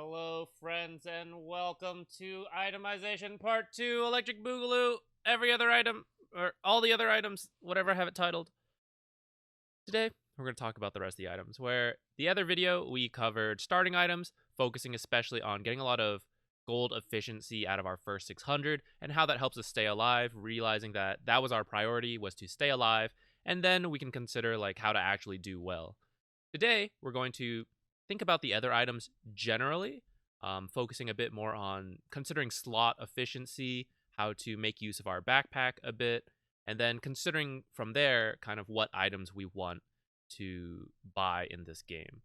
Hello, friends, and welcome to Itemization Part 2, Electric Boogaloo, every other item, or all the other items, whatever I have it titled. Today, we're going to talk about the rest of the items, where the other video, we covered starting items, focusing especially on getting a lot of gold efficiency out of our first 600, and how that helps us stay alive, realizing that that was our priority, was to stay alive, and then we can consider like how to actually do well. Today, we're going to think about the other items generally, focusing a bit more on considering slot efficiency, how to make use of our backpack a bit, and then considering from there kind of what items we want to buy in this game.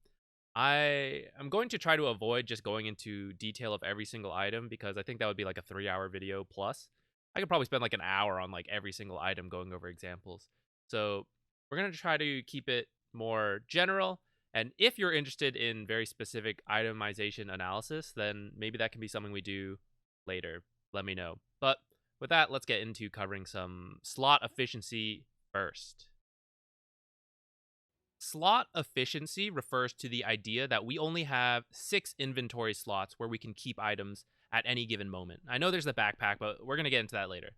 I am going to try to avoid just going into detail of every single item because I think that would be like a 3-hour video plus. I could probably spend like an hour on like every single item going over examples. So we're going to try to keep it more general. And if you're interested in very specific itemization analysis, then maybe that can be something we do later. Let me know. But with that, let's get into covering some slot efficiency first. Slot efficiency refers to the idea that we only have 6 inventory slots where we can keep items at any given moment. I know there's the backpack, but we're going to get into that later.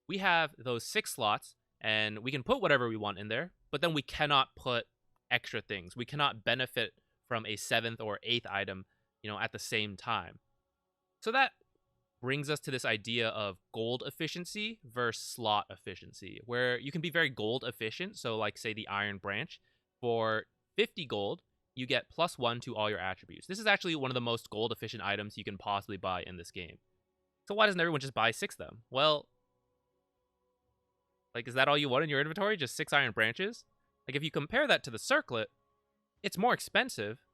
We have those 6 slots, and we can put whatever we want in there, but then we cannot put extra things. We cannot benefit from a 7th or 8th item, at the same time. So that brings us to this idea of gold efficiency versus slot efficiency, where you can be very gold efficient. So like say the Iron Branch, for 50 gold, you get +1 to all your attributes. This is actually one of the most gold efficient items you can possibly buy in this game. So why doesn't everyone just buy 6 of them? Well, like, is that all you want in your inventory? Just 6 Iron Branches? Like, if you compare that to the circlet, it's more expensive,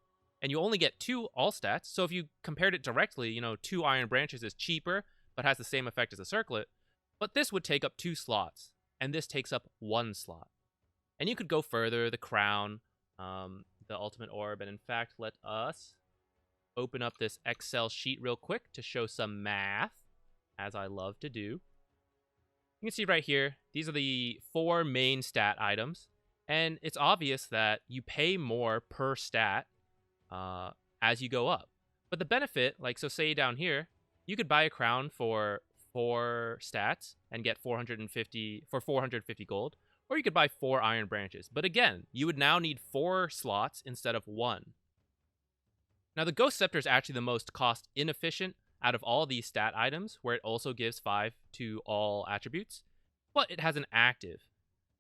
and you only get 2 all stats. So if you compared it directly, 2 Iron Branches is cheaper, but has the same effect as a circlet. But this would take up 2 slots, and this takes up 1 slot. And you could go further, the Crown, the Ultimate Orb, and in fact, let us open up this Excel sheet real quick to show some math, as I love to do. You can see right here, these are the 4 main stat items. And it's obvious that you pay more per stat as you go up. But the benefit, so say down here, you could buy a crown for 4 stats and get 450 gold, or you could buy 4 Iron Branches. But again, you would now need 4 slots instead of 1. Now the Ghost Scepter is actually the most cost inefficient out of all these stat items, where it also gives 5 to all attributes, but it has an active.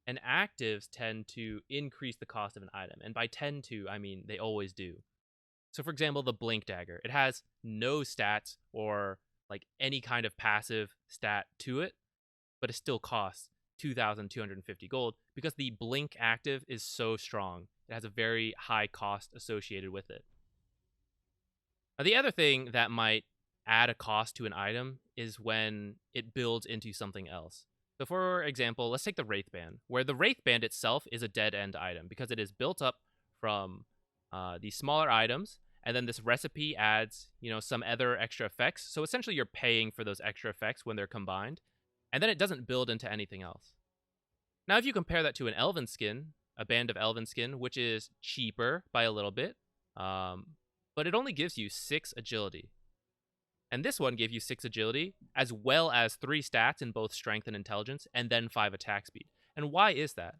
And actives tend to increase the cost of an item. And by tend to, I mean they always do. So for example, the Blink Dagger. It has no stats or like any kind of passive stat to it, but it still costs 2,250 gold because the Blink active is so strong. It has a very high cost associated with it. Now the other thing that might add a cost to an item is when it builds into something else. So for example, let's take the Wraith Band, where the Wraith Band itself is a dead-end item because it is built up from these smaller items, and then this recipe adds, some other extra effects. So essentially you're paying for those extra effects when they're combined, and then it doesn't build into anything else. Now if you compare that to an Elven Skin, a Band of Elven Skin, which is cheaper by a little bit, but it only gives you 6 agility. And this one gave you 6 agility, as well as 3 stats in both strength and intelligence, and then 5 attack speed. And why is that?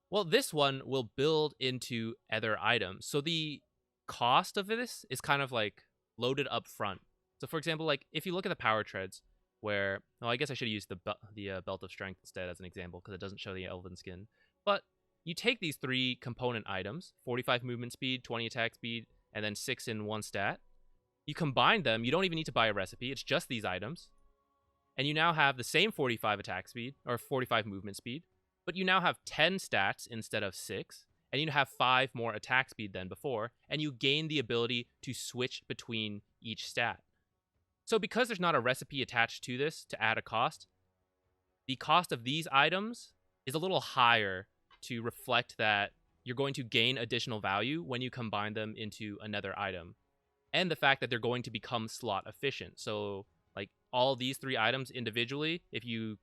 Well, this one will build into other items. So the cost of this is kind of like loaded up front. So for example, like if you look at the power treads, where, I guess I should have used the Belt of Strength instead as an example, because it doesn't show the Elven Skin. But you take these 3 component items, 45 movement speed, 20 attack speed, and then 6 in 1 stat. You combine them, you don't even need to buy a recipe, it's just these items. And you now have the same 45 attack speed, or 45 movement speed, but you now have 10 stats instead of 6, and you have 5 more attack speed than before, and you gain the ability to switch between each stat. So because there's not a recipe attached to this to add a cost, the cost of these items is a little higher to reflect that you're going to gain additional value when you combine them into another item. And the fact that they're going to become slot efficient. So like all these 3 items individually, if you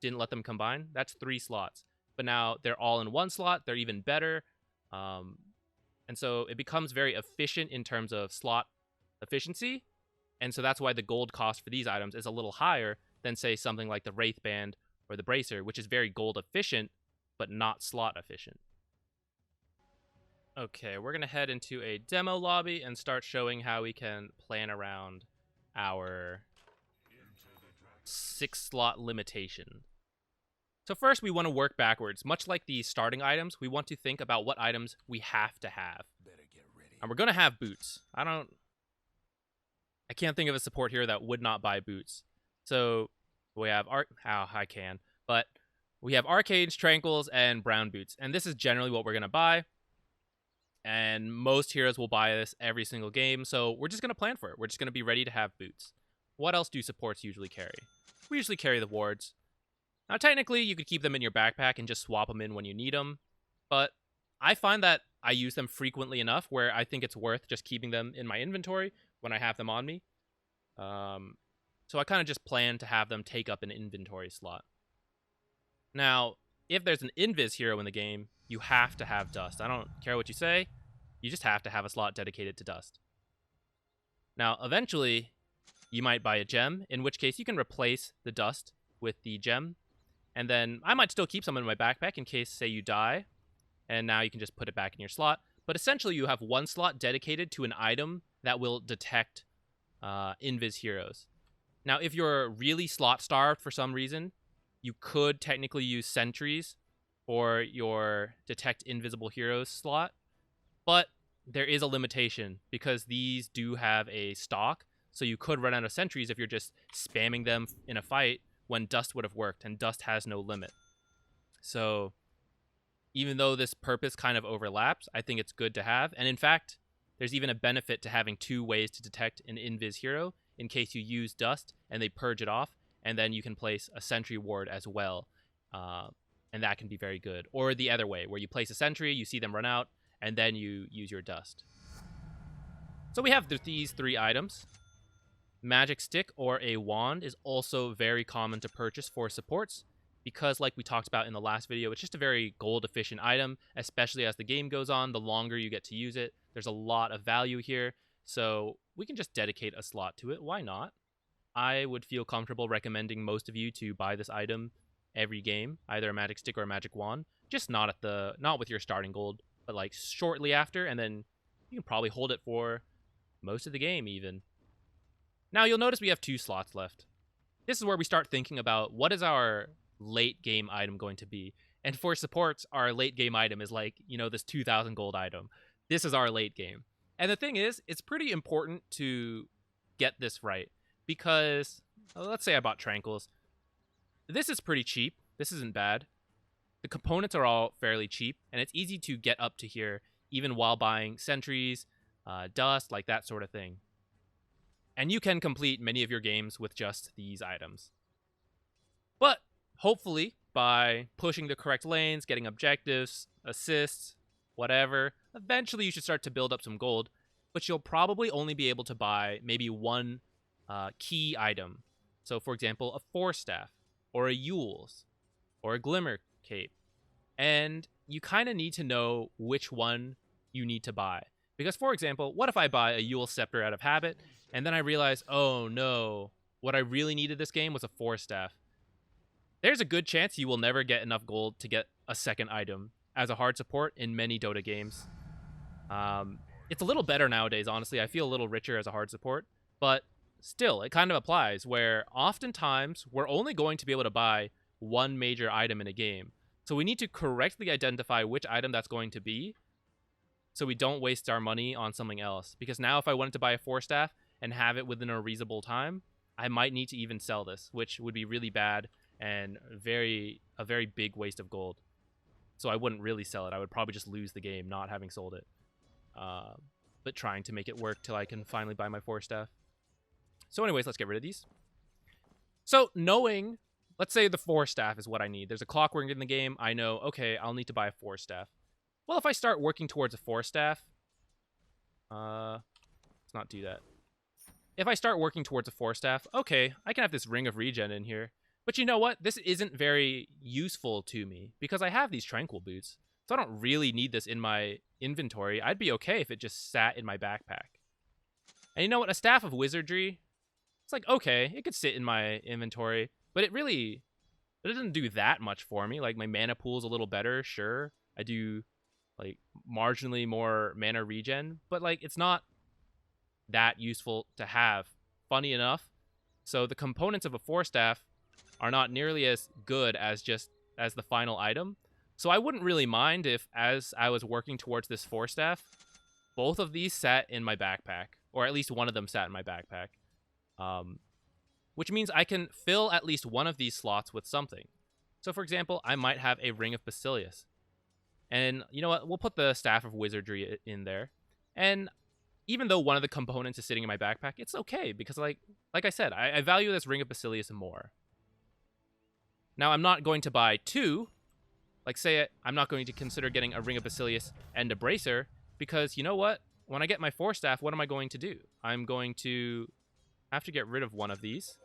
didn't let them combine, that's 3 slots. But now they're all in 1 slot, they're even better. And so it becomes very efficient in terms of slot efficiency, and so that's why the gold cost for these items is a little higher than, say, something like the Wraith Band or the Bracer, which is very gold efficient, but not slot efficient. Okay, we're going to head into a demo lobby and start showing how we can plan around our 6-slot limitation. So first, we want to work backwards. Much like the starting items, we want to think about what items we have to have. And we're going to have boots. I can't think of a support here that would not buy boots. So we have we have Arcades, Tranquils, and Brown Boots. And this is generally what we're going to buy. And most heroes will buy this every single game, so we're just going to plan for it. We're just going to be ready to have boots. What else do supports usually carry? We usually carry the wards. Now, technically, you could keep them in your backpack and just swap them in when you need them, but I find that I use them frequently enough where I think it's worth just keeping them in my inventory when I have them on me. So I kind of just plan to have them take up an inventory slot. Now, if there's an invis hero in the game, you have to have dust. I don't care what you say. You just have to have a slot dedicated to dust. Now, eventually, you might buy a gem, in which case you can replace the dust with the gem. And then I might still keep some in my backpack in case, say, you die. And now you can just put it back in your slot. But essentially, you have one slot dedicated to an item that will detect invis heroes. Now, if you're really slot starved for some reason, you could technically use sentries for your detect invisible heroes slot, but there is a limitation because these do have a stock, so you could run out of sentries if you're just spamming them in a fight when dust would have worked, and dust has no limit. So even though this purpose kind of overlaps, I think it's good to have, and in fact, there's even a benefit to having 2 ways to detect an invis hero in case you use dust and they purge it off, and then you can place a sentry ward as well. And that can be very good. Or the other way, where you place a sentry, you see them run out, and then you use your dust. So we have these 3 items. Magic Stick or a wand is also very common to purchase for supports, because like we talked about in the last video, it's just a very gold efficient item, especially as the game goes on. The longer you get to use it, there's a lot of value here, so we can just dedicate a slot to it. Why not? I would feel comfortable recommending most of you to buy this item every game, either a magic stick or a magic wand, just not with your starting gold, but like shortly after, and then you can probably hold it for most of the game even. Now you'll notice we have 2 slots left. This is where we start thinking about what is our late game item going to be. And for supports, our late game item is like, this 2,000 gold item. This is our late game. And the thing is, it's pretty important to get this right, because let's say I bought Tranquils. This is pretty cheap. This isn't bad. The components are all fairly cheap, and it's easy to get up to here even while buying sentries, dust, like that sort of thing. And you can complete many of your games with just these items. But hopefully, by pushing the correct lanes, getting objectives, assists, whatever, eventually you should start to build up some gold, but you'll probably only be able to buy maybe one key item. So, for example, a Force Staff, or a Yule's, or a Glimmer Cape. And you kind of need to know which one you need to buy. Because, for example, what if I buy a Yule Scepter out of habit, and then I realize, oh no, what I really needed this game was a Force Staff? There's a good chance you will never get enough gold to get a second item as a hard support in many Dota games. It's a little better nowadays, honestly. I feel a little richer as a hard support, but still, it kind of applies, where oftentimes we're only going to be able to buy one major item in a game. So we need to correctly identify which item that's going to be, so we don't waste our money on something else. Because now if I wanted to buy a Force Staff and have it within a reasonable time, I might need to even sell this, which would be really bad and a very big waste of gold. So I wouldn't really sell it. I would probably just lose the game not having sold it. But trying to make it work till I can finally buy my Force Staff. So anyways, let's get rid of these. So knowing, let's say the Force Staff is what I need. There's a clockwork in the game. I know, okay, I'll need to buy a Force Staff. Well, if I start working towards a Force Staff, let's not do that. If I start working towards a Force Staff, okay, I can have this Ring of Regen in here. But you know what? This isn't very useful to me because I have these Tranquil Boots. So I don't really need this in my inventory. I'd be okay if it just sat in my backpack. And you know what? A Staff of Wizardry, it's like, okay, it could sit in my inventory, but it doesn't do that much for me. Like, my mana pool's a little better, sure. I do, like, marginally more mana regen, but, like, it's not that useful to have, funny enough. So the components of a 4-staff are not nearly as good as the final item. So I wouldn't really mind if, as I was working towards this 4-staff, both of these sat in my backpack, or at least one of them sat in my backpack. Which means I can fill at least one of these slots with something. So for example, I might have a Ring of Basilius. And you know what? We'll put the Staff of Wizardry in there. And even though one of the components is sitting in my backpack, it's okay, because like I said, I value this Ring of Basilius more. Now, I'm not going to buy two. Like, say I'm not going to consider getting a Ring of Basilius and a Bracer, because you know what? When I get my 4-staff, what am I going to do? I'm going to have to get rid of one of these.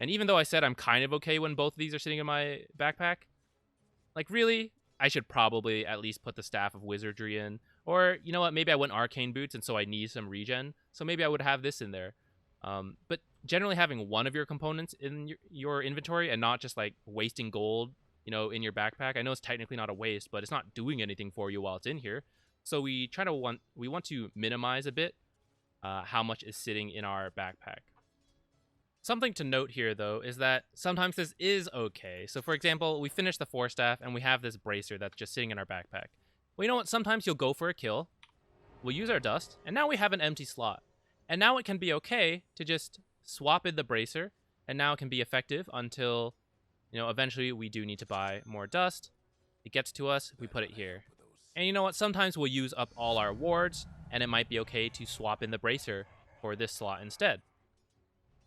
And even though I said I'm kind of okay when both of these are sitting in my backpack, like, really, I should probably at least put the Staff of Wizardry in. Or, you know what, maybe I went Arcane Boots, and so I need some regen, so maybe I would have this in there. But generally having one of your components in your inventory and not just, like, wasting gold, you know, in your backpack. I know it's technically not a waste, but it's not doing anything for you while it's in here. So we want to minimize a bit how much is sitting in our backpack. Something to note here, though, is that sometimes this is okay. So, for example, we finish the 4-staff, and we have this Bracer that's just sitting in our backpack. Well, you know what? Sometimes you'll go for a kill, we'll use our dust, and now we have an empty slot. And now it can be okay to just swap in the Bracer, and now it can be effective until, you know, eventually we do need to buy more dust. It gets to us, we put it here. And you know what? Sometimes we'll use up all our wards, and it might be okay to swap in the Bracer for this slot instead.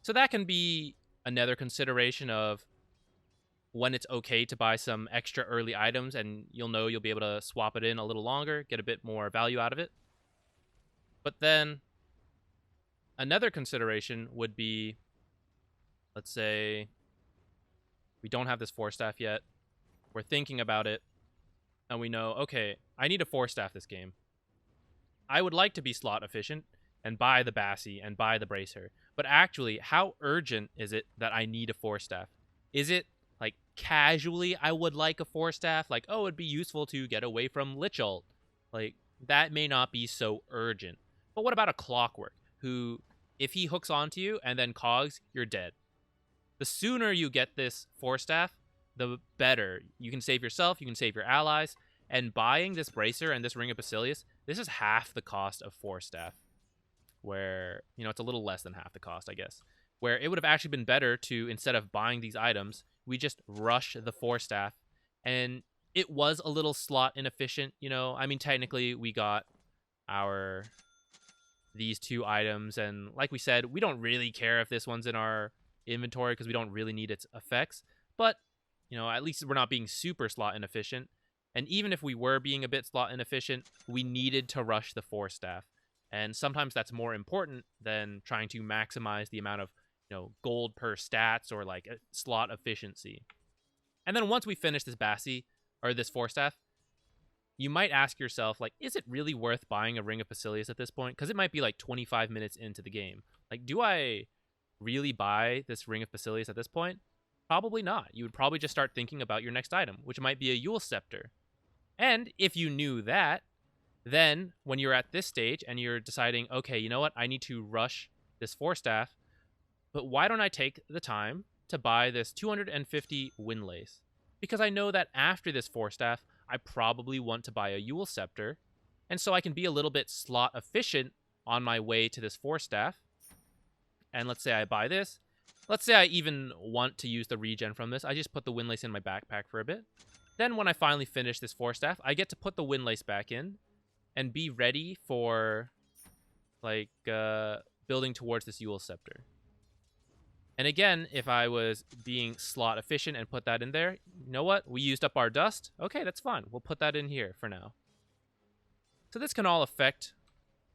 So that can be another consideration of when it's okay to buy some extra early items, and you'll know you'll be able to swap it in a little longer, get a bit more value out of it. But then another consideration would be, let's say we don't have this 4-staff yet, we're thinking about it, and we know, okay, I need a 4-staff this game. I would like to be slot efficient and buy the Bassi and buy the Bracer, but actually, how urgent is it that I need a 4-staff? Is it, like, casually I would like a 4-staff? Like, oh, it'd be useful to get away from Lich Ult. Like, that may not be so urgent. But what about a Clockwork, who, if he hooks onto you and then cogs, you're dead? The sooner you get this 4-staff, the better. You can save yourself, you can save your allies, and buying this Bracer and this Ring of Basilius, this is half the cost of 4-staff. Where, you know, it's a little less than half the cost, I guess. Where it would have actually been better to, instead of buying these items, we just rush the 4-staff. And it was a little slot inefficient, you know. I mean, technically, we got these two items, and like we said, we don't really care if this one's in our inventory because we don't really need its effects. But, you know, at least we're not being super slot inefficient. And even if we were being a bit slot inefficient, we needed to rush the 4-staff. And sometimes that's more important than trying to maximize the amount of, you know, gold per stats or, like, slot efficiency. And then once we finish this Bassi, or this 4-staff, you might ask yourself, like, is it really worth buying a Ring of Basilius at this point? Because it might be, like, 25 minutes into the game. Like, do I really buy this Ring of Basilius at this point? Probably not. You would probably just start thinking about your next item, which might be a Yule Scepter. And if you knew that, then, when you're at this stage and you're deciding, okay, you know what, I need to rush this 4-staff, but why don't I take the time to buy this 250 Windlace? Because I know that after this 4-staff, I probably want to buy a Yule Scepter, and so I can be a little bit slot efficient on my way to this 4-staff. And let's say I buy this. Let's say I even want to use the regen from this. I just put the Windlace in my backpack for a bit. Then when I finally finish this 4-staff, I get to put the Windlace back in and be ready for, like, building towards this Yule Scepter. And again, if I was being slot efficient and put that in there, you know what? We used up our dust. Okay, that's fine. We'll put that in here for now. So this can all affect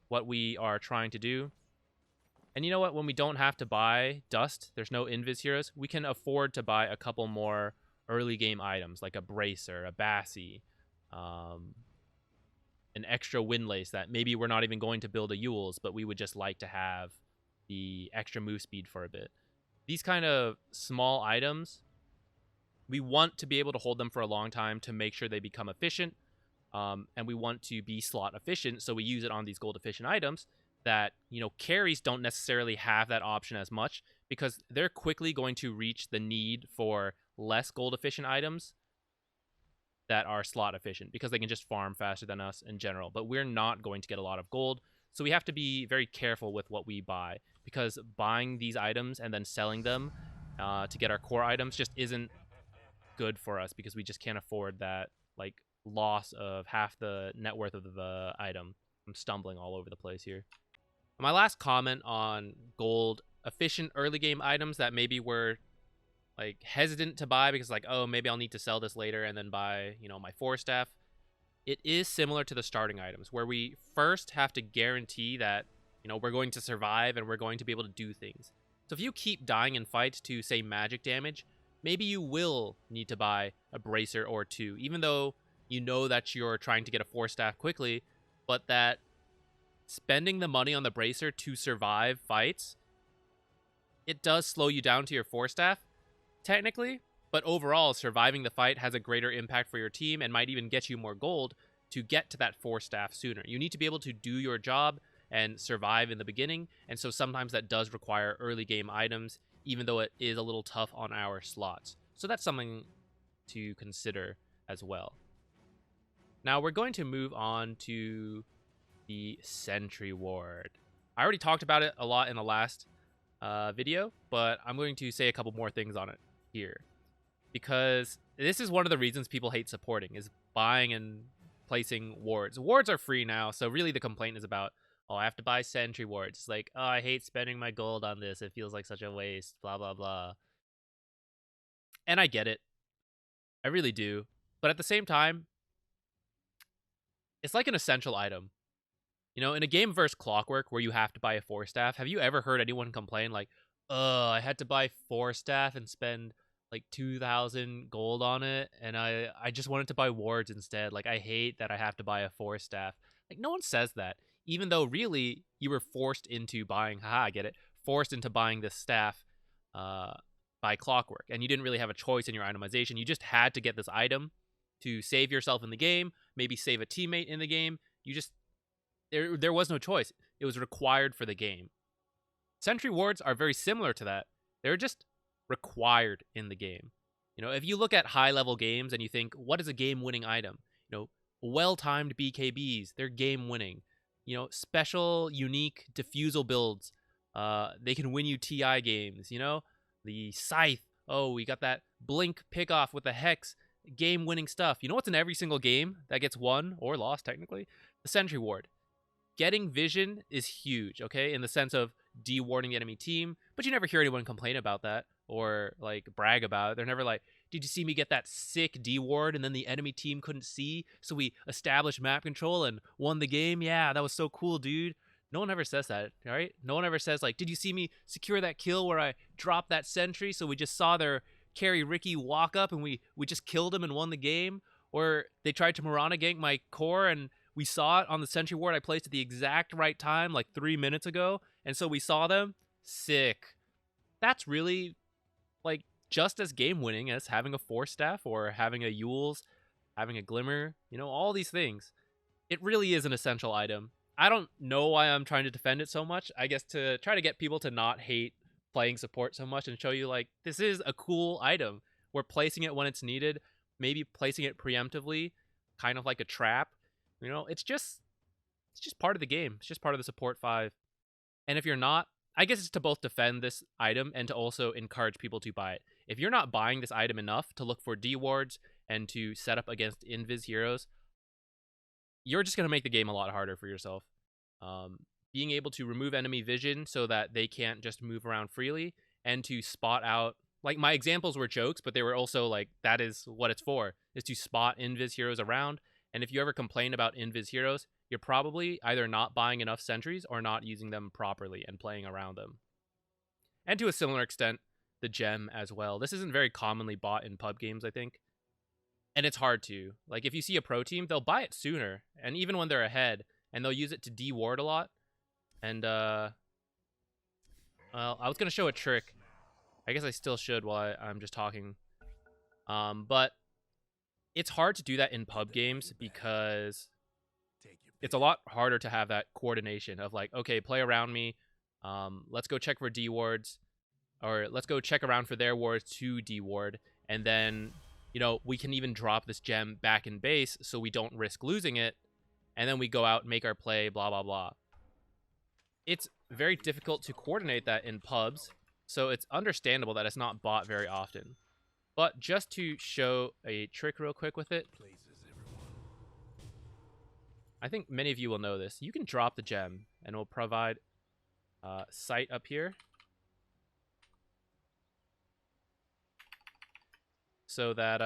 what we are trying to do. And you know what? When we don't have to buy dust, there's no invis heroes, we can afford to buy a couple more early game items, like a Bracer, a Bassi, an extra windlace that maybe we're not even going to build a Yule's, but we would just like to have the extra move speed for a bit. These kind of small items, we want to be able to hold them for a long time to make sure they become efficient. And we want to be slot efficient, so we use it on these gold efficient items that, carries don't necessarily have that option as much because they're quickly going to reach the need for less gold efficient items that are slot efficient because they can just farm faster than us in general. But we're not going to get a lot of gold, so we have to be very careful with what we buy because buying these items and then selling them to get our core items just isn't good for us because we just can't afford that loss of half the net worth of the item. I'm stumbling all over the place here. My last comment on gold efficient early game items that maybe we're hesitant to buy because oh, maybe I'll need to sell this later and then buy, my 4-staff. It is similar to the starting items where we first have to guarantee that, we're going to survive and we're going to be able to do things. So if you keep dying in fights to, say, magic damage, maybe you will need to buy a bracer or 2, even though you know that you're trying to get a 4-staff quickly, but that spending the money on the bracer to survive fights, it does slow you down to your 4-staff, technically, but overall, surviving the fight has a greater impact for your team and might even get you more gold to get to that 4-staff sooner. You need to be able to do your job and survive in the beginning, and so sometimes that does require early game items, even though it is a little tough on our slots. So that's something to consider as well. Now we're going to move on to the Sentry Ward. I already talked about it a lot in the last video, but I'm going to say a couple more things on it here. Because this is one of the reasons people hate supporting, is buying and placing wards. Wards are free now, so really the complaint is about, oh, I have to buy Sentry Wards. It's like, oh, I hate spending my gold on this. It feels like such a waste, blah, blah, blah. And I get it. I really do. But at the same time, it's like an essential item. In a game versus Clockwork where you have to buy a 4-staff, have you ever heard anyone complain I had to buy 4-staff and spend 2,000 gold on it, and I just wanted to buy wards instead. I hate that I have to buy a 4-staff. No one says that, even though really you were forced into buying, I get it, forced into buying this staff by Clockwork, and you didn't really have a choice in your itemization. You just had to get this item to save yourself in the game, maybe save a teammate in the game. There was no choice. It was required for the game. Sentry wards are very similar to that. They're just required in the game. If you look at high-level games and you think, what is a game-winning item? Well-timed BKBs, they're game-winning. Special, unique diffusal builds, they can win you TI games. The Scythe, oh, we got that Blink pickoff with the Hex, game-winning stuff. What's in every single game that gets won, or lost technically? The Sentry Ward. Getting vision is huge, okay, in the sense of de-warding the enemy team, but you never hear anyone complain about that or brag about it. They're never like, did you see me get that sick de-ward and then the enemy team couldn't see, so we established map control and won the game? Yeah, that was so cool, dude. No one ever says that, right? No one ever says did you see me secure that kill where I dropped that sentry so we just saw their carry Ricky walk up and we just killed him and won the game? Or they tried to Mirana gank my core and we saw it on the Sentry Ward I placed at the exact right time, 3 minutes ago, and so we saw them. Sick. That's really, just as game-winning as having a 4-staff or having a Yule's, having a Glimmer, all these things. It really is an essential item. I don't know why I'm trying to defend it so much. I guess to try to get people to not hate playing support so much and show you, this is a cool item. We're placing it when it's needed, maybe placing it preemptively, kind of like a trap. It's just part of the game. It's just part of the support 5. And if you're not, I guess it's to both defend this item and to also encourage people to buy it. If you're not buying this item enough to look for D-wards and to set up against invis heroes, you're just going to make the game a lot harder for yourself. Being able to remove enemy vision so that they can't just move around freely and to spot out, my examples were jokes, but they were also that is what it's for, is to spot invis heroes around. And if you ever complain about invis heroes, you're probably either not buying enough sentries or not using them properly and playing around them. And to a similar extent, the gem as well. This isn't very commonly bought in pub games, I think. And it's hard to. Like, if you see a pro team, they'll buy it sooner. And even when they're ahead, and they'll use it to de-ward a lot. And, well, I was going to show a trick. I guess I still should while I'm just talking. But it's hard to do that in pub games because it's a lot harder to have that coordination of like, okay, play around me. Let's go check for D-wards. Or let's go check around for their wards to D-ward. And then, you know, we can even drop this gem back in base so we don't risk losing it. And then we go out and make our play, blah, blah, blah. It's very difficult to coordinate that in pubs. So it's understandable that it's not bought very often. But just to show a trick real quick with it, I think many of you will know this. You can drop the gem, and we'll provide sight up here. So that,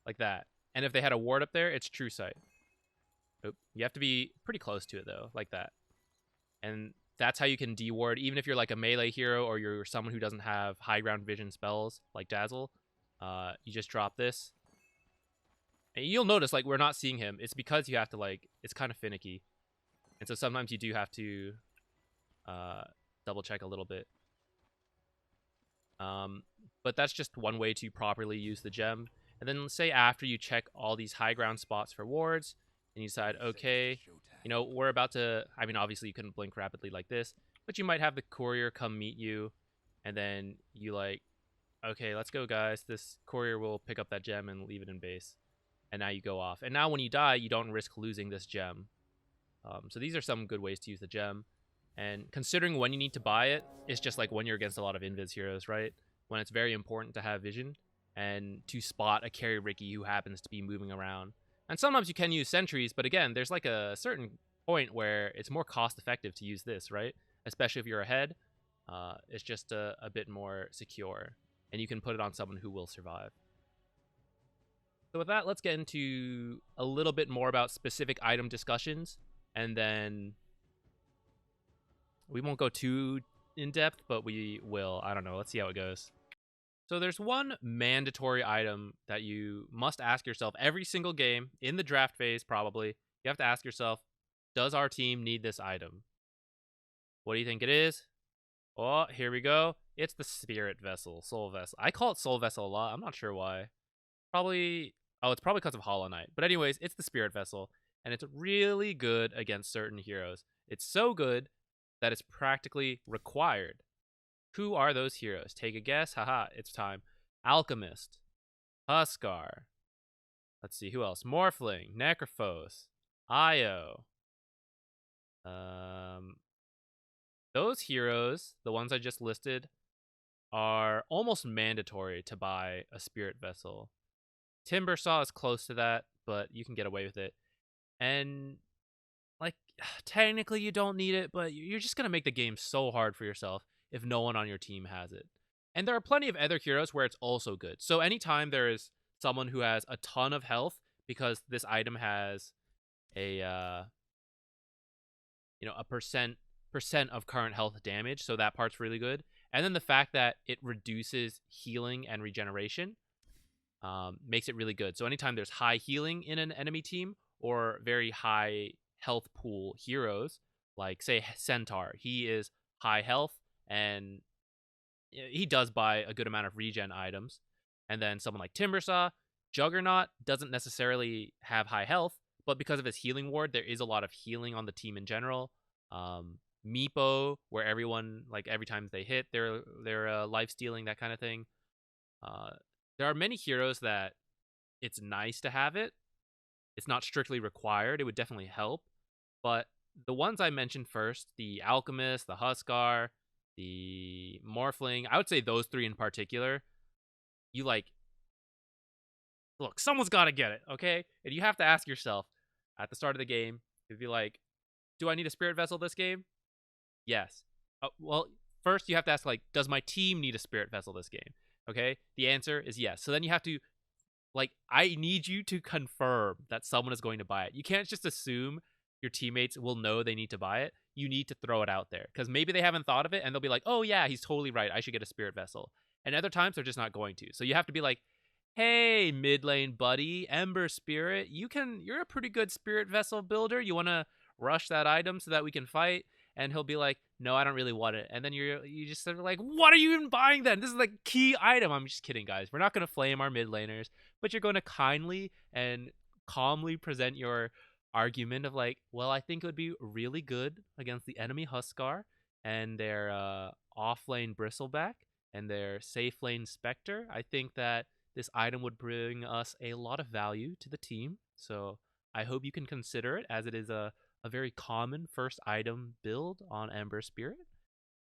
like that. And if they had a ward up there, it's true sight. Oop. You have to be pretty close to it, though, like that. And that's how you can de-ward, even if you're like a melee hero or you're someone who doesn't have high ground vision spells like Dazzle. You just drop this. And you'll notice, like, we're not seeing him. It's because you have to, like, it's kind of finicky. And so sometimes you do have to double check a little bit. But that's just one way to properly use the gem. And then let's say after you check all these high ground spots for wards, and you decide, okay, you know, we're about to, I mean, obviously you couldn't blink rapidly like this, but you might have the courier come meet you, and then you like, okay, let's go, guys. This courier will pick up that gem and leave it in base. And now you go off. And now when you die, you don't risk losing this gem. So these are some good ways to use the gem. And considering when you need to buy it, it's just like when you're against a lot of invis heroes, right? When it's very important to have vision and to spot a carry Ricky who happens to be moving around. And sometimes you can use sentries, but again, there's like a certain point where it's more cost effective to use this, right? Especially if you're ahead. It's just a bit more secure. And you can put it on someone who will survive. So with that, let's get into a little bit more about specific item discussions. And then we won't go too in depth, but we will. I don't know. Let's see how it goes. So there's one mandatory item that you must ask yourself every single game in the draft phase, probably. You have to ask yourself, does our team need this item? What do you think it is? Oh, here we go. It's the Spirit Vessel, Soul Vessel. I call it Soul Vessel a lot. I'm not sure why. Probably, oh, it's probably because of Hollow Knight. But anyways, it's the Spirit Vessel, and it's really good against certain heroes. It's so good that it's practically required. Who are those heroes? Take a guess. Haha, it's time. Alchemist, Huskar. Let's see, who else? Morphling, Necrophos, Io. Those heroes, the ones I just listed, are almost mandatory to buy a Spirit Vessel. Timbersaw is close to that, but you can get away with it. And, like, technically you don't need it, but you're just going to make the game so hard for yourself if no one on your team has it. And there are plenty of other heroes where it's also good. So anytime there is someone who has a ton of health because this item has a, a percent of current health damage, so that part's really good. And then the fact that it reduces healing and regeneration makes it really good. So anytime there's high healing in an enemy team or very high health pool heroes, like say Centaur, he is high health and he does buy a good amount of regen items. And then someone like Timbersaw, Juggernaut doesn't necessarily have high health, but because of his healing ward, there is a lot of healing on the team in general. Meepo, where everyone, like every time they hit, they're life stealing, that kind of thing. There are many heroes that it's nice to have it. It's not strictly required. It would definitely help. But the ones I mentioned first, the Alchemist, the Huskar, the Morphling, I would say those three in particular, you like, look, someone's got to get it, okay? And you have to ask yourself at the start of the game, you'd be like, do I need a Spirit Vessel this game? Yes. Well, first you have to ask, like, does my team need a Spirit Vessel this game? Okay? The answer is yes. So then you have to, like, I need you to confirm that someone is going to buy it. You can't just assume your teammates will know they need to buy it. You need to throw it out there. Because maybe they haven't thought of it, and they'll be like, oh yeah, he's totally right. I should get a Spirit Vessel. And other times, they're just not going to. So you have to be like, hey, mid lane buddy, Ember Spirit, you're a pretty good spirit vessel builder. You want to rush that item so that we can fight? And he'll be like, no, I don't really want it. And then you just sort of like, what are you even buying then? This is like key item. I'm just kidding, guys. We're not going to flame our mid laners, but you're going to kindly and calmly present your argument of like, well, I think it would be really good against the enemy Huskar and their off lane Bristleback and their safe lane Scepter. I think that this item would bring us a lot of value to the team. So I hope you can consider it, as it is a very common first item build on Ember Spirit.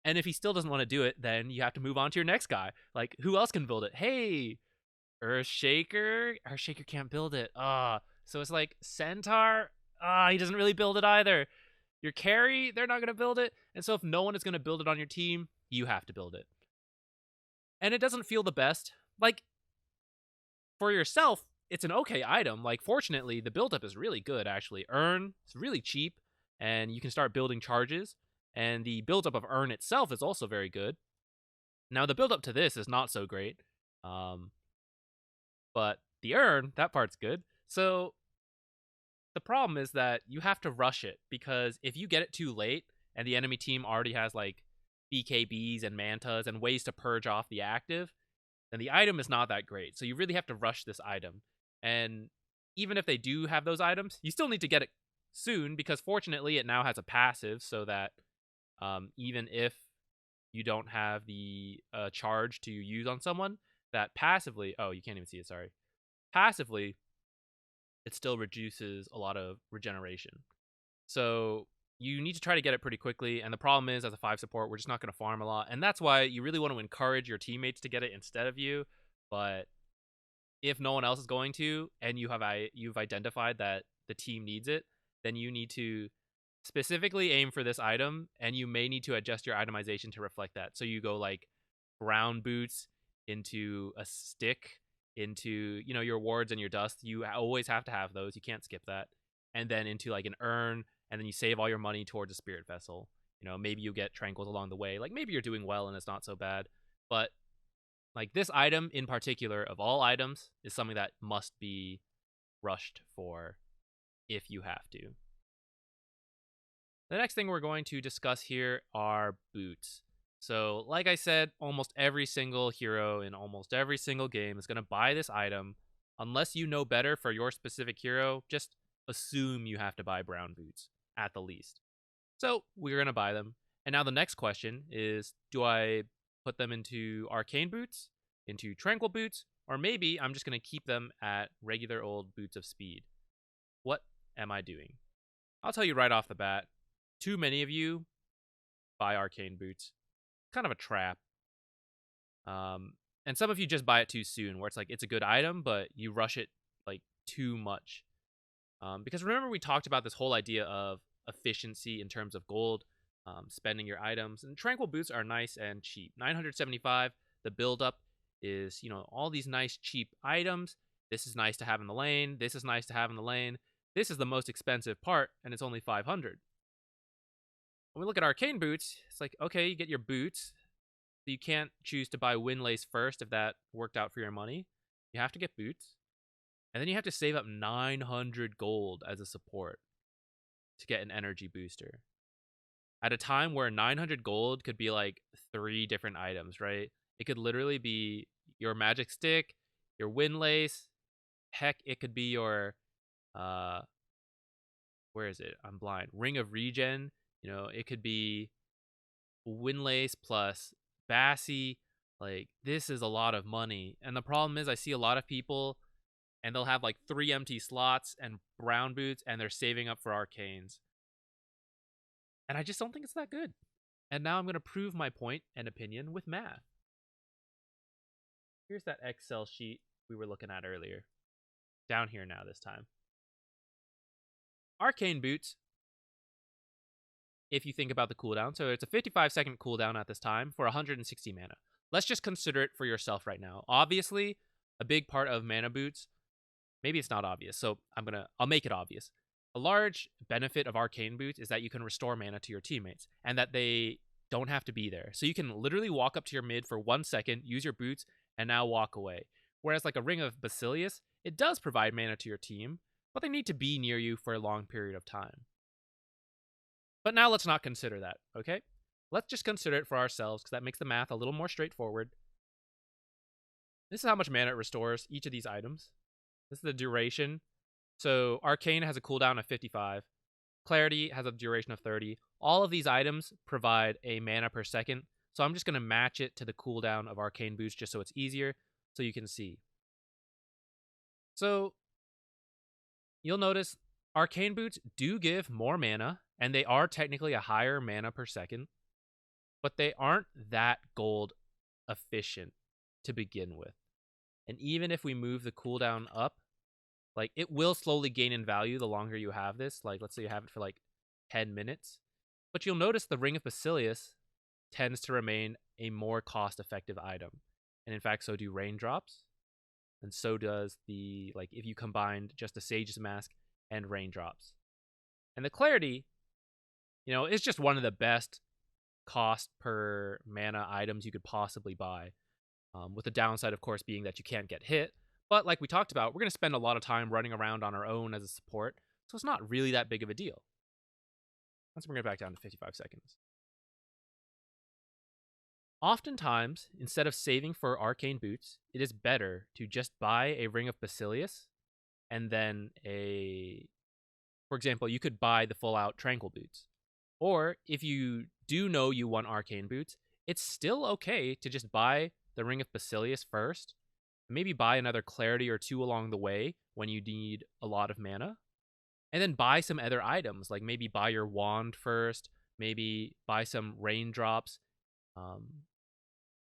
And if he still doesn't want to do it, then you have to move on to your next guy. Like, who else can build it? Hey, Earthshaker. Earthshaker can't build it. So it's like Centaur. He doesn't really build it either. Your carry, they're not going to build it. And so if no one is going to build it on your team, you have to build it. And it doesn't feel the best. Like, for yourself, it's an okay item. Like, fortunately, the buildup is really good, actually. Urn is really cheap, and you can start building charges. And the buildup of Urn itself is also very good. Now, the buildup to this is not so great. But the Urn, that part's good. So the problem is that you have to rush it, because if you get it too late and the enemy team already has like BKBs and Mantas and ways to purge off the active, then the item is not that great. So you really have to rush this item. And even if they do have those items, you still need to get it soon, because fortunately it now has a passive, so that even if you don't have the charge to use on someone, that passively, oh, you can't even see it, sorry. Passively, it still reduces a lot of regeneration. So you need to try to get it pretty quickly, and the problem is, as a 5 support, we're just not going to farm a lot, and that's why you really want to encourage your teammates to get it instead of you. But if no one else is going to, and you've identified that the team needs it, then you need to specifically aim for this item, and you may need to adjust your itemization to reflect that. So you go like brown boots into a stick, into, you know, your wards and your dust. You always have to have those. You can't skip that. And then into like an urn, and then you save all your money towards a spirit vessel. You know, maybe you get tranquils along the way. Like, maybe you're doing well and it's not so bad. But like, this item in particular, of all items, is something that must be rushed for if you have to. The next thing we're going to discuss here are boots. So, like I said, almost every single hero in almost every single game is going to buy this item. Unless you know better for your specific hero, just assume you have to buy brown boots, at the least. So, we're going to buy them. And now the next question is, do I put them into Arcane Boots, into Tranquil Boots, or maybe I'm just going to keep them at regular old Boots of Speed? What am I doing? I'll tell you right off the bat, too many of you buy Arcane Boots. Kind of a trap. And some of you just buy it too soon, where it's like, it's a good item, but you rush it like too much. Because remember, we talked about this whole idea of efficiency in terms of gold, spending your items, and Tranquil Boots are nice and cheap. 975, the buildup is, you know, all these nice cheap items. This is nice to have in the lane. This is nice to have in the lane. This is the most expensive part, and it's only 500. When we look at Arcane Boots, it's like, okay, you get your boots. So you can't choose to buy Windlace first if that worked out for your money. You have to get boots. And then you have to save up 900 gold as a support to get an energy booster. At a time where 900 gold could be like 3 different items, right? It could literally be your magic stick, your Windlace. Heck, it could be your, where is it? I'm blind. Ring of Regen. You know, it could be Windlace plus Bassy. Like, this is a lot of money. And the problem is, I see a lot of people, and they'll have like 3 empty slots and brown boots, and they're saving up for arcanes. And I just don't think it's that good. And now I'm going to prove my point and opinion with math. Here's that Excel sheet we were looking at earlier. Down here now this time. Arcane Boots, if you think about the cooldown, so it's a 55-second cooldown at this time for 160 mana. Let's just consider it for yourself right now. Obviously, a big part of mana boots, maybe it's not obvious, so I'll make it obvious. A large benefit of Arcane Boots is that you can restore mana to your teammates, and that they don't have to be there. So you can literally walk up to your mid for 1 second, use your boots, and now walk away. Whereas like a Ring of Basilius, it does provide mana to your team, but they need to be near you for a long period of time. But now let's not consider that, okay? Let's just consider it for ourselves, because that makes the math a little more straightforward. This is how much mana it restores each of these items. This is the duration. So Arcane has a cooldown of 55. Clarity has a duration of 30. All of these items provide a mana per second. So I'm just going to match it to the cooldown of Arcane Boots just so it's easier, so you can see. So you'll notice Arcane Boots do give more mana, and they are technically a higher mana per second, but they aren't that gold efficient to begin with. And even if we move the cooldown up, like, it will slowly gain in value the longer you have this. Like, let's say you have it for like 10 minutes. But you'll notice the Ring of Basilius tends to remain a more cost-effective item. And in fact, so do Raindrops. And so does the, like, if you combined just the Sage's Mask and Raindrops. And the Clarity, you know, is just one of the best cost per mana items you could possibly buy. With the downside, of course, being that you can't get hit. But like we talked about, we're going to spend a lot of time running around on our own as a support, so it's not really that big of a deal. Let's bring it back down to 55 seconds. Oftentimes, instead of saving for Arcane Boots, it is better to just buy a Ring of Basilius and then for example, you could buy the full-out Tranquil Boots. Or if you do know you want Arcane Boots, it's still okay to just buy the Ring of Basilius first, maybe buy another Clarity or two along the way when you need a lot of mana, and then buy some other items, like maybe buy your wand first, maybe buy some Raindrops,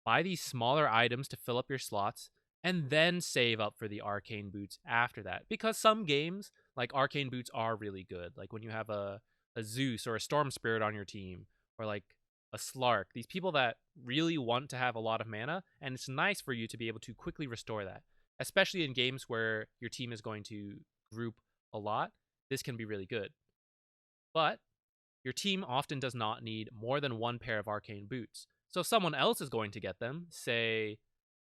buy these smaller items to fill up your slots, and then save up for the Arcane Boots after that. Because some games, like Arcane Boots, are really good. Like when you have a Zeus or a Storm Spirit on your team, or like a Slark, these people that really want to have a lot of mana, and it's nice for you to be able to quickly restore that, especially in games where your team is going to group a lot. This can be really good. But your team often does not need more than one pair of Arcane Boots. So if someone else is going to get them, say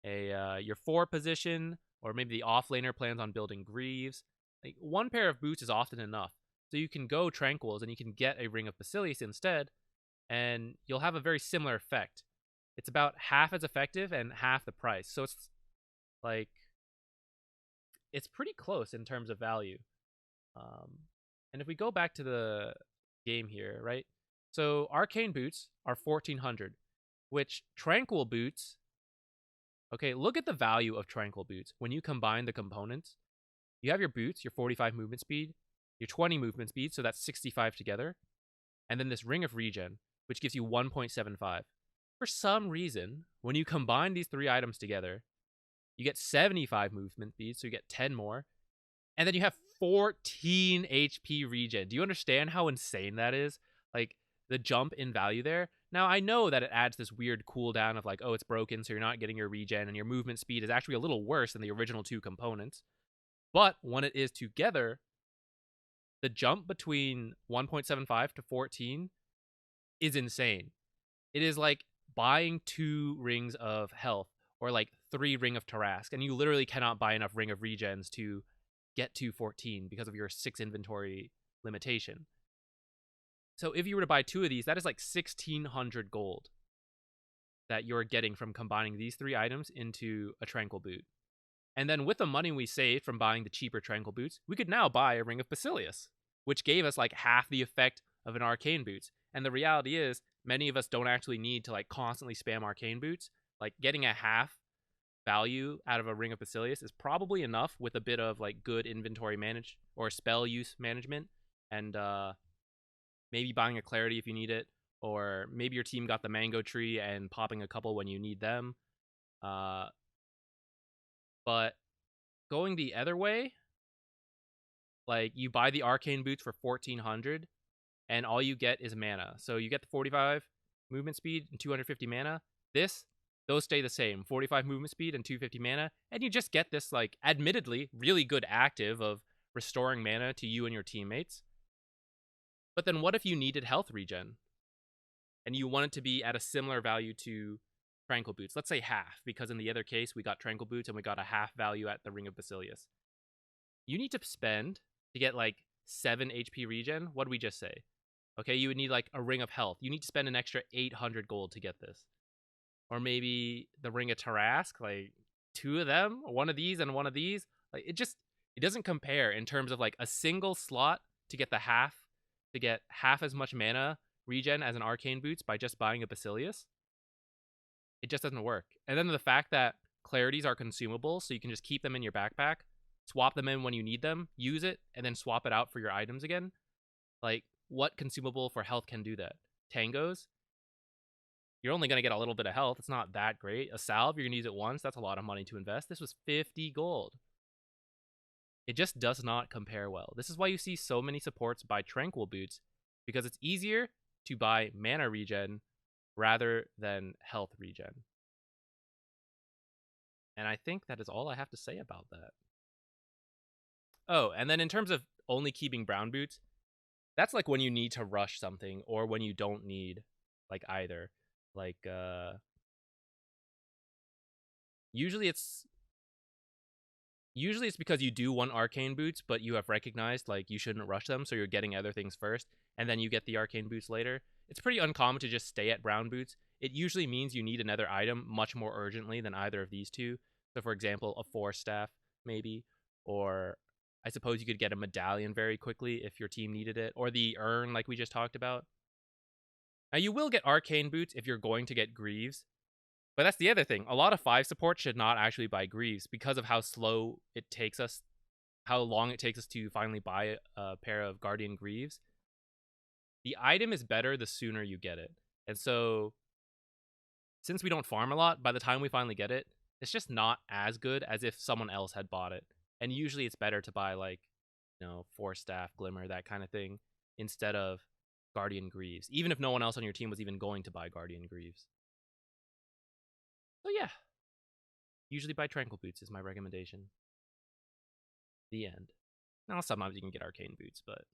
your 4 position, or maybe the offlaner plans on building Greaves, like one pair of boots is often enough. So you can go Tranquils and you can get a Ring of Basilius instead, and you'll have a very similar effect. It's about half as effective and half the price. So it's like, it's pretty close in terms of value. And if we go back to the game here, right? So Arcane Boots are 1400, which Tranquil Boots, okay, look at the value of Tranquil Boots. When you combine the components, you have your boots, your 45 movement speed, your 20 movement speed, so that's 65 together, and then this Ring of Regen, which gives you 1.75. For some reason, when you combine these 3 items together, you get 75 movement speed, so you get 10 more, and then you have 14 HP regen. Do you understand how insane that is? Like, the jump in value there. Now, I know that it adds this weird cooldown of like, oh, it's broken, so you're not getting your regen, and your movement speed is actually a little worse than the original 2 components. But when it is together, the jump between 1.75 to 14 is insane. It is like buying 2 rings of health, or like 3 Ring of Tarask, and you literally cannot buy enough Ring of Regens to get to 14 because of your 6 inventory limitation. So if you were to buy 2 of these, that is like 1,600 gold that you're getting from combining these 3 items into a Tranquil Boot. And then with the money we saved from buying the cheaper Tranquil Boots, we could now buy a Ring of Basilius, which gave us like half the effect of an Arcane Boots. And the reality is, many of us don't actually need to like constantly spam Arcane Boots. Like, getting a half value out of a Ring of Basilius is probably enough with a bit of like good inventory manage or spell use management, and maybe buying a Clarity if you need it, or maybe your team got the Mango Tree and popping a couple when you need them. But going the other way, like, you buy the Arcane Boots for 1,400, and all you get is mana. So you get the 45 movement speed and 250 mana. Those stay the same, 45 movement speed and 250 mana, and you just get this, like, admittedly really good active of restoring mana to you and your teammates. But then what if you needed health regen, and you want it to be at a similar value to Tranquil Boots. Let's say half, because in the other case, we got Tranquil Boots and we got a half value at the Ring of Basilius. You need to spend to get like 7 HP regen. What did we just say? Okay, you would need like a Ring of Health. You need to spend an extra 800 gold to get this. Or maybe the Ring of Tarask, like 2 of them, one of these and one of these. Like it doesn't compare in terms of like a single slot to get half as much mana regen as an Arcane Boots by just buying a Basilius. It just doesn't work. And then the fact that clarities are consumable, so you can just keep them in your backpack, swap them in when you need them, use it, and then swap it out for your items again. Like, what consumable for health can do that? Tangos? You're only going to get a little bit of health. It's not that great. A salve, you're going to use it once. That's a lot of money to invest. This was 50 gold. It just does not compare well. This is why you see so many supports buy Tranquil Boots, because it's easier to buy mana regen rather than health regen. And I think that is all I have to say about that. Oh, and then in terms of only keeping brown boots, that's like when you need to rush something or when you don't need like either. Like usually it's because you do want Arcane Boots, but you have recognized like you shouldn't rush them, so you're getting other things first, and then you get the Arcane Boots later. It's pretty uncommon to just stay at brown boots. It usually means you need another item much more urgently than either of these two. So for example, a Force Staff, maybe, or I suppose you could get a medallion very quickly if your team needed it, or the urn like we just talked about. Now you will get Arcane Boots if you're going to get Greaves, but that's the other thing. A lot of 5 support should not actually buy Greaves because of how slow it takes us, how long it takes us to finally buy a pair of Guardian Greaves. The item is better the sooner you get it. And so, since we don't farm a lot, by the time we finally get it, it's just not as good as if someone else had bought it. And usually it's better to buy like, Force Staff, Glimmer, that kind of thing, instead of Guardian Greaves, even if no one else on your team was even going to buy Guardian Greaves. So yeah, usually buy Tranquil Boots is my recommendation. The end. Now sometimes you can get Arcane Boots, but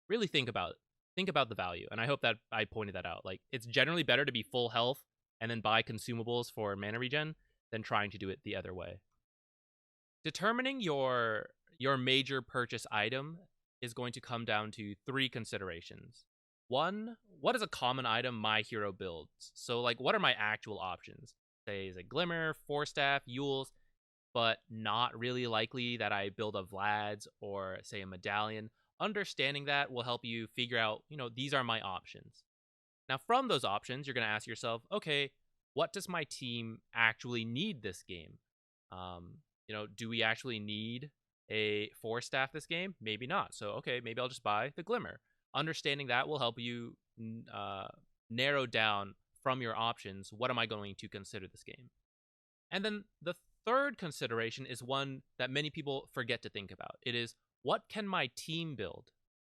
really think about the value, and I hope that I pointed that out. Like, it's generally better to be full health and then buy consumables for mana regen than trying to do it the other way. Determining your major purchase item is going to come down to 3 considerations. 1, what is a common item my hero builds? So, like, what are my actual options? Say, is it Glimmer, Force Staff, Yules, but not really likely that I build a Vlad's or, say, a Medallion. Understanding that will help you figure out, these are my options. Now, from those options, you're going to ask yourself, okay, what does my team actually need this game? Do we actually need a Force Staff this game? Maybe not. So, okay, maybe I'll just buy the Glimmer. Understanding that will help you narrow down from your options, what am I going to consider this game? And then the third consideration is one that many people forget to think about. It is, what can my team build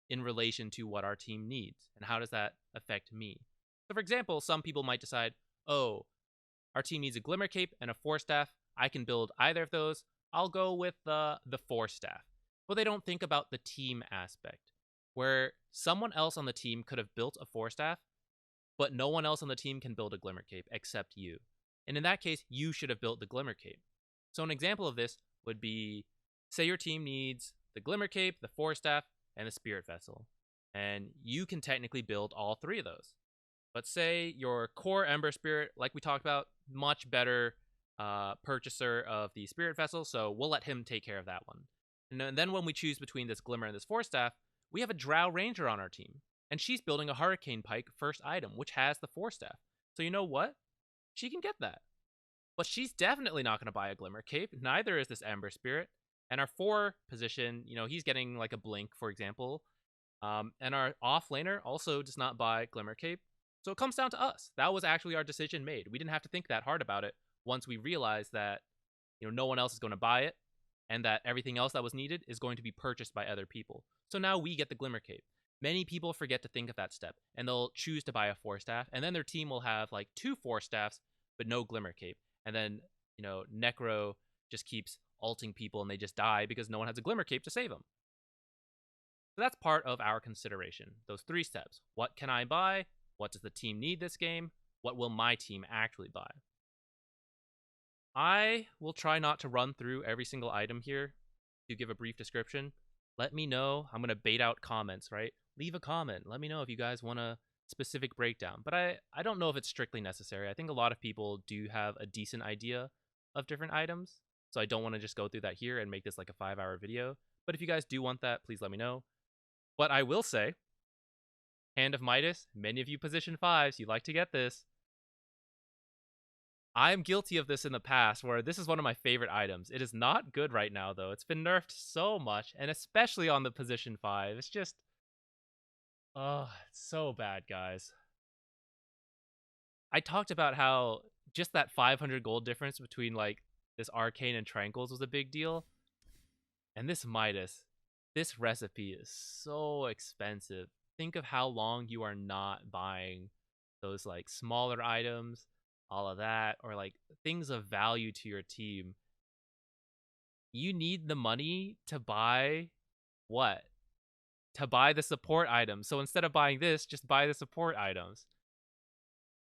in relation to what our team needs? And how does that affect me? So for example, some people might decide, oh, our team needs a Glimmer Cape and a Force Staff. I can build either of those. I'll go with the Force Staff. But they don't think about the team aspect, where someone else on the team could have built a Force Staff, but no one else on the team can build a Glimmer Cape except you. And in that case, you should have built the Glimmer Cape. So an example of this would be, say your team needs the Glimmer Cape, the Force Staff, and the Spirit Vessel. And you can technically build all 3 of those. But say your core Ember Spirit, like we talked about, much better purchaser of the Spirit Vessel, so we'll let him take care of that one. And then when we choose between this Glimmer and this Force Staff, we have a Drow Ranger on our team. And she's building a Hurricane Pike first item, which has the Force Staff. So you know what? She can get that. But she's definitely not going to buy a Glimmer Cape. Neither is this Ember Spirit. And our 4 position, he's getting like a Blink, for example. And our offlaner also does not buy Glimmer Cape. So it comes down to us. That was actually our decision made. We didn't have to think that hard about it once we realized that, no one else is going to buy it, and that everything else that was needed is going to be purchased by other people. So now we get the Glimmer Cape. Many people forget to think of that step, and they'll choose to buy a Force Staff, and then their team will have like 2 Force Staffs, but no Glimmer Cape. And then, Necro just keeps ulting people and they just die because no one has a Glimmer Cape to save them. So that's part of our consideration, those 3 steps. What can I buy? What does the team need this game? What will my team actually buy? I will try not to run through every single item here to give a brief description. Let me know. I'm going to bait out comments, right? Leave a comment. Let me know if you guys want a specific breakdown. But I don't know if it's strictly necessary. I think a lot of people do have a decent idea of different items. So I don't want to just go through that here and make this like a 5-hour video. But if you guys do want that, please let me know. But I will say, Hand of Midas, many of you position 5s, you like to get this. I'm guilty of this in the past, where this is one of my favorite items. It is not good right now, though. It's been nerfed so much, and especially on the position 5. It's just... oh, it's so bad, guys. I talked about how just that 500 gold difference between, like, this Arcane and Tranquils was a big deal. And this Midas, this recipe is so expensive. Think of how long you are not buying those, like, smaller items, all of that, or like things of value to your team. You need the money to buy what? To buy the support items. So instead of buying this, just buy the support items.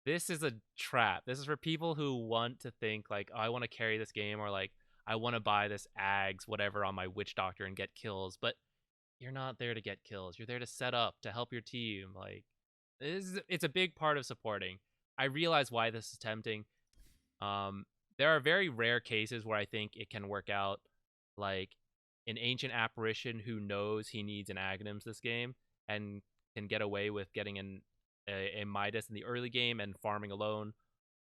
This is a trap. This is for people who want to think like, oh, I want to carry this game, or like, I want to buy this Ags, whatever, on my Witch Doctor and get kills. But you're not there to get kills. You're there to set up, to help your team. Like, it's a big part of supporting. I realize why this is tempting. There are very rare cases where I think it can work out, like an Ancient Apparition who knows he needs an Aghanims this game and can get away with getting a Midas in the early game and farming alone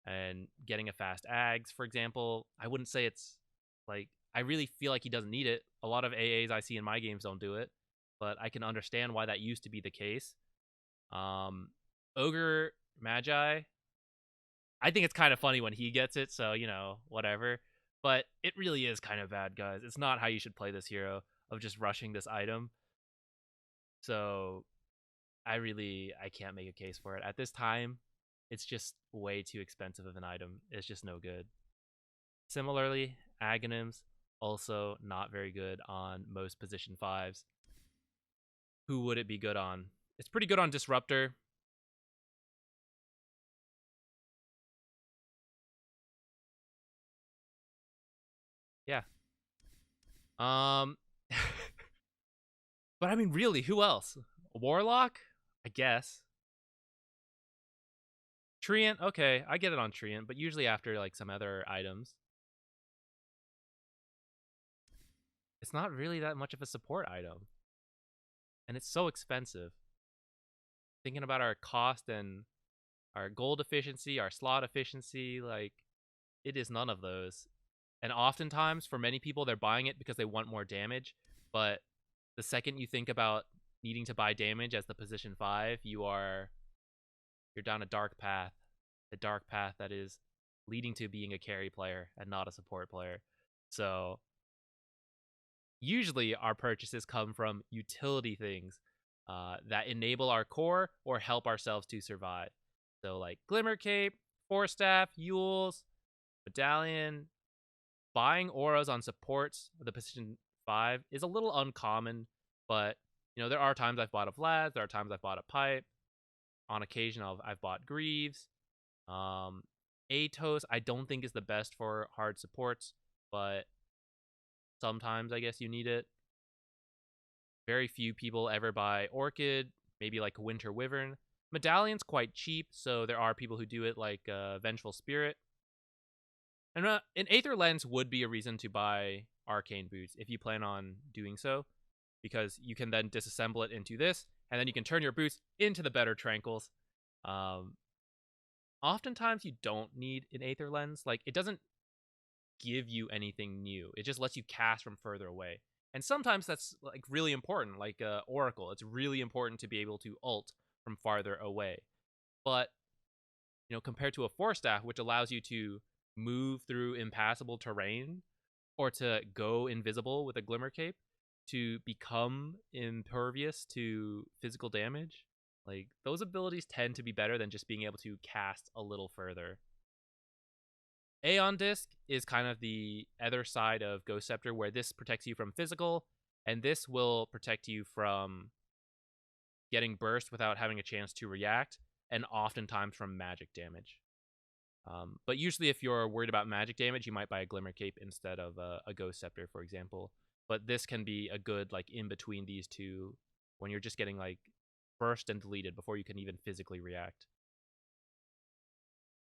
and getting a fast Ags, for example. I wouldn't say it's like, I really feel like he doesn't need it. A lot of AAs I see in my games don't do it, but I can understand why that used to be the case. Ogre Magi, I think it's kind of funny when he gets it, so, you know, whatever. But it really is kind of bad, guys. It's not how you should play this hero, of just rushing this item. So, I can't make a case for it. At this time, it's just way too expensive of an item. It's just no good. Similarly, Aghanims, also not very good on most position 5s. Who would it be good on? It's pretty good on Disruptor. Yeah. But I mean, really, who else? Warlock? I guess. Treant? Okay, I get it on Treant, but usually after, like, some other items. It's not really that much of a support item. And it's so expensive. Thinking about our cost and our gold efficiency, our slot efficiency, like, it is none of those. And oftentimes, for many people, they're buying it because they want more damage. But the second you think about needing to buy damage as the position 5, you're down a dark path. A dark path that is leading to being a carry player and not a support player. So usually our purchases come from utility things that enable our core or help ourselves to survive. So like Glimmer Cape, Force Staff, Yules, Medallion. Buying auras on supports of the position 5 is a little uncommon, but you know, there are times I've bought a Vlad, there are times I've bought a Pipe. On occasion, I've bought Greaves. Atos, I don't think is the best for hard supports, but sometimes I guess you need it. Very few people ever buy Orchid, maybe like Winter Wyvern. Medallion's quite cheap, so there are people who do it, like Vengeful Spirit. And an Aether Lens would be a reason to buy Arcane Boots if you plan on doing so, because you can then disassemble it into this, and then you can turn your boots into the better Tranquils. Oftentimes you don't need an Aether Lens. Like, it doesn't give you anything new. It just lets you cast from further away. And sometimes that's like really important, like Oracle. It's really important to be able to ult from farther away. But, you know, compared to a Force Staff, which allows you to move through impassable terrain, or to go invisible with a Glimmer Cape, to become impervious to physical damage, like, those abilities tend to be better than just being able to cast a little further. Aeon Disc is kind of the other side of Ghost Scepter, where this protects you from physical, and this will protect you from getting burst without having a chance to react, and oftentimes from magic damage. But usually if you're worried about magic damage, you might buy a Glimmer Cape instead of a Ghost Scepter, for example. But this can be a good, like, in between these two when you're just getting, like, burst and deleted before you can even physically react.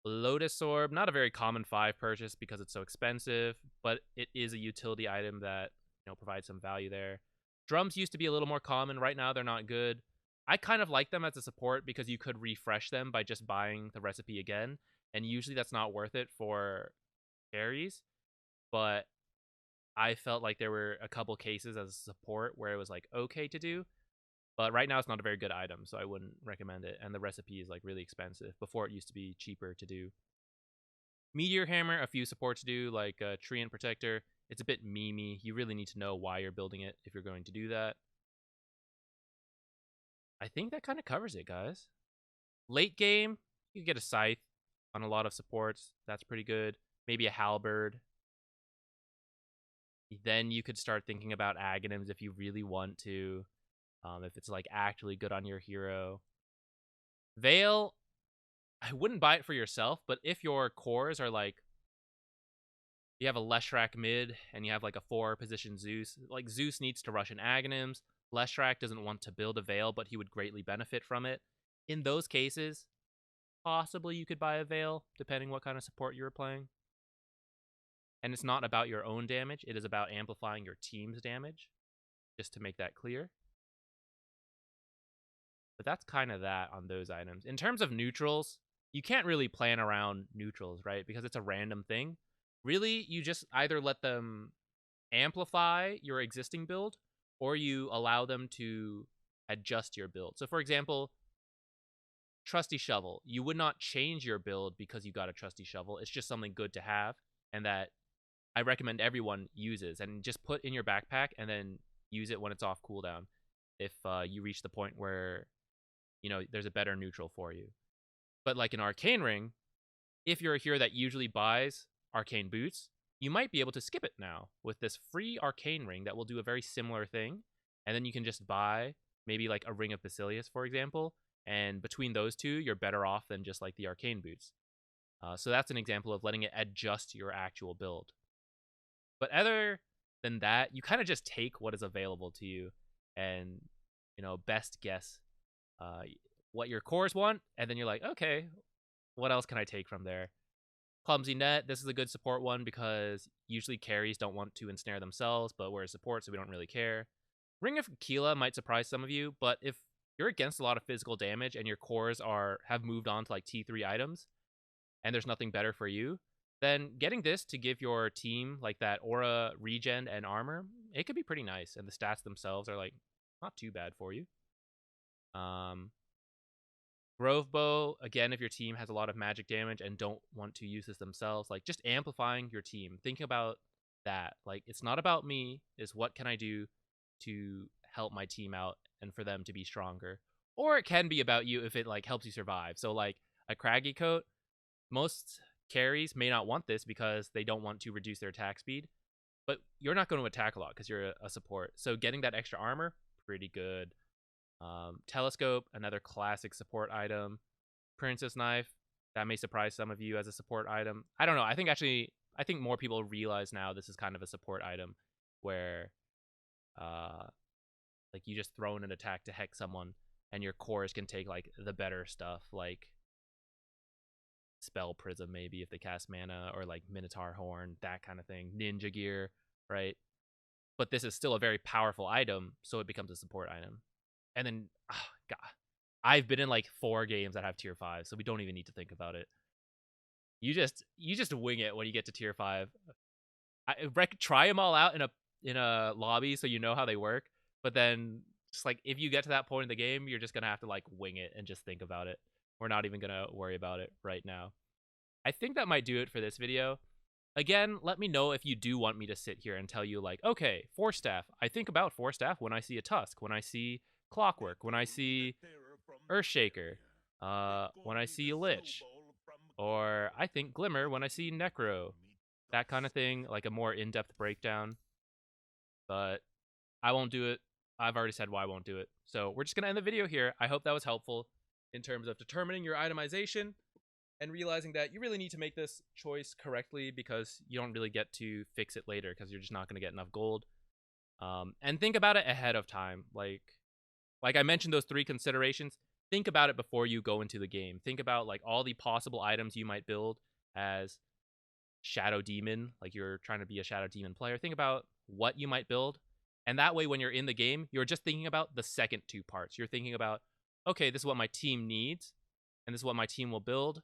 Lotus Orb, not a very common 5 purchase because it's so expensive, but it is a utility item that, provides some value there. Drums used to be a little more common. Right now, they're not good. I kind of like them as a support because you could refresh them by just buying the recipe again, and usually that's not worth it for carries, but I felt like there were a couple cases as a support where it was, like, okay to do, but right now it's not a very good item, so I wouldn't recommend it, and the recipe is, like, really expensive. Before, it used to be cheaper to do. Meteor Hammer, a few supports do, like Treant Protector. It's a bit memey. You really need to know why you're building it if you're going to do that. I think that kind of covers it, guys. Late game, you can get a Scythe on a lot of supports. That's pretty good. Maybe a Halberd. Then you could start thinking about Aghanims if you really want to. If it's, like, actually good on your hero. Veil, I wouldn't buy it for yourself, but if your cores are, like, you have a Leshrac mid and you have, like, a 4-position Zeus, like, Zeus needs to rush in Aghanims. Leshrac doesn't want to build a Veil, but he would greatly benefit from it. In those cases, possibly you could buy a Veil, depending what kind of support you were playing. And it's not about your own damage, it is about amplifying your team's damage, just to make that clear. But that's kind of that on those items. In terms of neutrals, you can't really plan around neutrals, right? Because it's a random thing. Really, you just either let them amplify your existing build, or you allow them to adjust your build. So, for example, Trusty Shovel. You would not change your build because you got a Trusty Shovel. It's just something good to have, and that I recommend everyone uses. And just put in your backpack, and then use it when it's off cooldown. If you reach the point where there's a better neutral for you. But like in Arcane Ring, if you're a hero that usually buys Arcane Boots, you might be able to skip it now with this free Arcane Ring that will do a very similar thing. And then you can just buy maybe like a Ring of Basilius, for example. And between those two, you're better off than just like the Arcane Boots. So that's an example of letting it adjust your actual build. But other than that, you kind of just take what is available to you and, best guess what your cores want, and then you're like, okay, what else can I take from there? Clumsy Net, this is a good support one because usually carries don't want to ensnare themselves, but we're a support, so we don't really care. Ring of Keela might surprise some of you, but if you're against a lot of physical damage and your cores have moved on to like T3 items, and there's nothing better for you, then getting this to give your team like that aura regen and armor, it could be pretty nice, and the stats themselves are like not too bad for you. Grove Bow, again, if your team has a lot of magic damage and don't want to use this themselves, like just amplifying your team. Think about that. Like, it's not about me, it's what can I do to help my team out and for them to be stronger. Or it can be about you if it like helps you survive. So like a Craggy Coat, most carries may not want this because they don't want to reduce their attack speed, but you're not going to attack a lot because you're a support. So getting that extra armor, pretty good. Telescope, another classic support item. Princess Knife, that may surprise some of you as a support item. I don't know. I think more people realize now this is kind of a support item where like you just throw in an attack to hex someone and your cores can take like the better stuff like Spell Prism maybe if they cast mana, or like Minotaur Horn, that kind of thing. Ninja Gear, right? But this is still a very powerful item, so it becomes a support item. And then, God, I've been in like 4 games that have tier 5, so we don't even need to think about it. You just wing it when you get to tier 5. Try them all out in a lobby so you know how they work. But then, just like if you get to that point in the game, you're just gonna have to like wing it and just think about it. We're not even gonna worry about it right now. I think that might do it for this video. Again, let me know if you do want me to sit here and tell you like, okay, Force Staff. I think about Force Staff when I see a Tusk, when I see Clockwork, when I see Earthshaker, when I see Lich, or I think Glimmer when I see Necro, that kind of thing, like a more in-depth breakdown. But I won't do it. I've already said why I won't do it. So we're just going to end the video here. I hope that was helpful in terms of determining your itemization. and realizing that you really need to make this choice correctly because you don't really get to fix it later because you're just not going to get enough gold. And think about it ahead of time. Like I mentioned, those 3 considerations. Think about it before you go into the game. Think about like all the possible items you might build as Shadow Demon, like you're trying to be a Shadow Demon player. Think about what you might build. And that way, when you're in the game, you're just thinking about the second 2 parts. You're thinking about, okay, this is what my team needs, and this is what my team will build.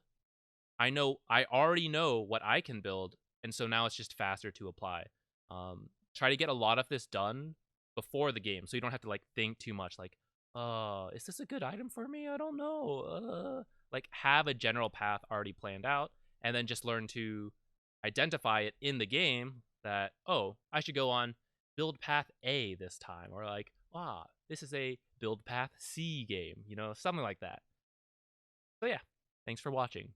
I already know what I can build, and so now it's just faster to apply. Try to get a lot of this done before the game, so you don't have to like think too much. Like, is this a good item for me? I don't know. Like, have a general path already planned out, and then just learn to identify it in the game that, oh, I should go on build path A this time, or like, this is a build path C game, something like that. So yeah, thanks for watching.